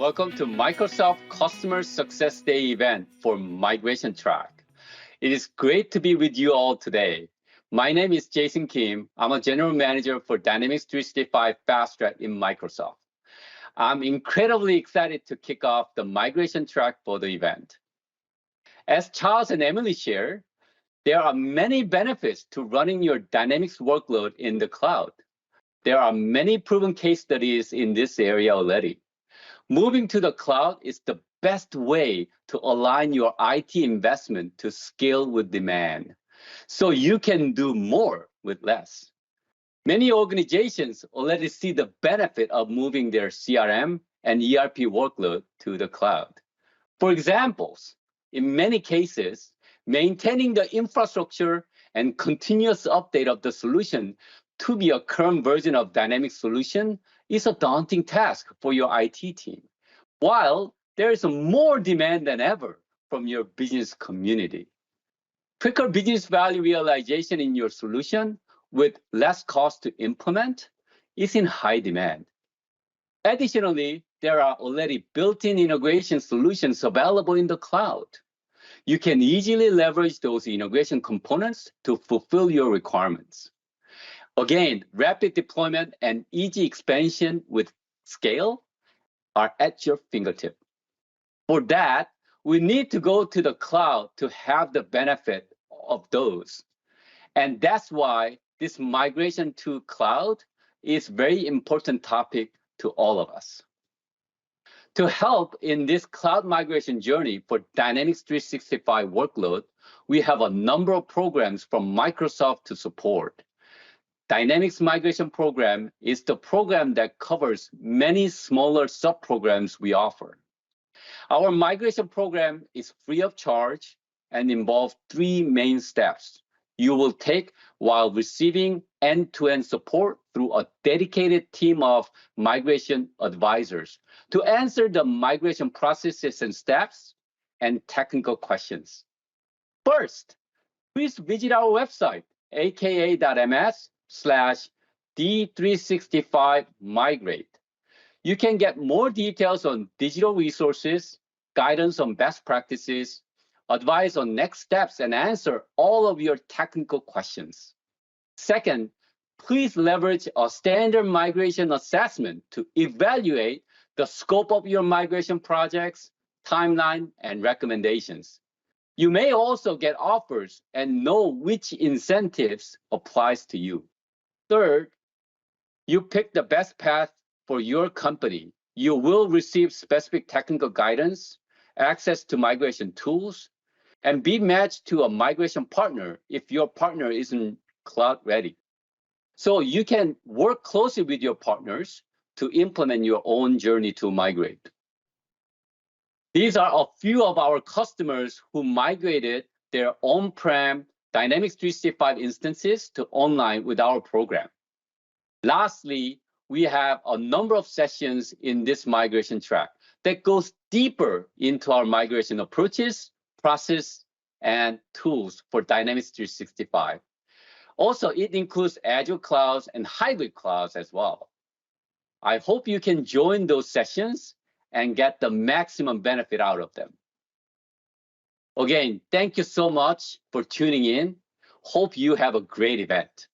Welcome to Microsoft Customer Success Day event for Migration Track. It is great to be with you all today. My name is Jason Kim. I'm a General Manager for Dynamics 365 Fast Track in Microsoft. I'm incredibly excited to kick off the Migration Track for the event. As Charles and Emily shared, there are many benefits to running your Dynamics workload in the cloud. There are many proven case studies in this area already. Moving to the cloud is the best way to align your IT investment to scale with demand, so you can do more with less. Many organizations already see the benefit of moving their CRM and ERP workload to the cloud. For examples, in many cases, maintaining the infrastructure and continuous update of the solution to be a current version of Dynamics solution is a daunting task for your IT team, while there is more demand than ever from your business community. Quicker business value realization in your solution with less cost to implement is in high demand. Additionally, there are already built-in integration solutions available in the cloud. You can easily leverage those integration components to fulfill your requirements. Again, rapid deployment and easy expansion with scale are at your fingertip. For that, we need to go to the cloud to have the benefit of those. And that's why this migration to cloud is a very important topic to all of us. To help in this cloud migration journey for Dynamics 365 workload, we have a number of programs from Microsoft to support. Dynamics Migration Program is the program that covers many smaller sub-programs we offer. Our migration program is free of charge and involves 3 main steps you will take while receiving end-to-end support through a dedicated team of migration advisors to answer the migration processes and steps and technical questions. First, please visit our website, aka.ms/D365migrate. You can get more details on digital resources, guidance on best practices, advice on next steps, and answer all of your technical questions. Second, please leverage a standard migration assessment to evaluate the scope of your migration projects, timeline, and recommendations. You may also get offers and know which incentives applies to you. Third, you pick the best path for your company. You will receive specific technical guidance, access to migration tools, and be matched to a migration partner if your partner isn't cloud ready. So you can work closely with your partners to implement your own journey to migrate. These are a few of our customers who migrated their on-prem Dynamics 365 instances to online with our program. Lastly, we have a number of sessions in this migration track that goes deeper into our migration approaches, process, and tools for Dynamics 365. Also, it includes Azure clouds and hybrid clouds as well. I hope you can join those sessions and get the maximum benefit out of them. Again, thank you so much for tuning in. Hope you have a great event.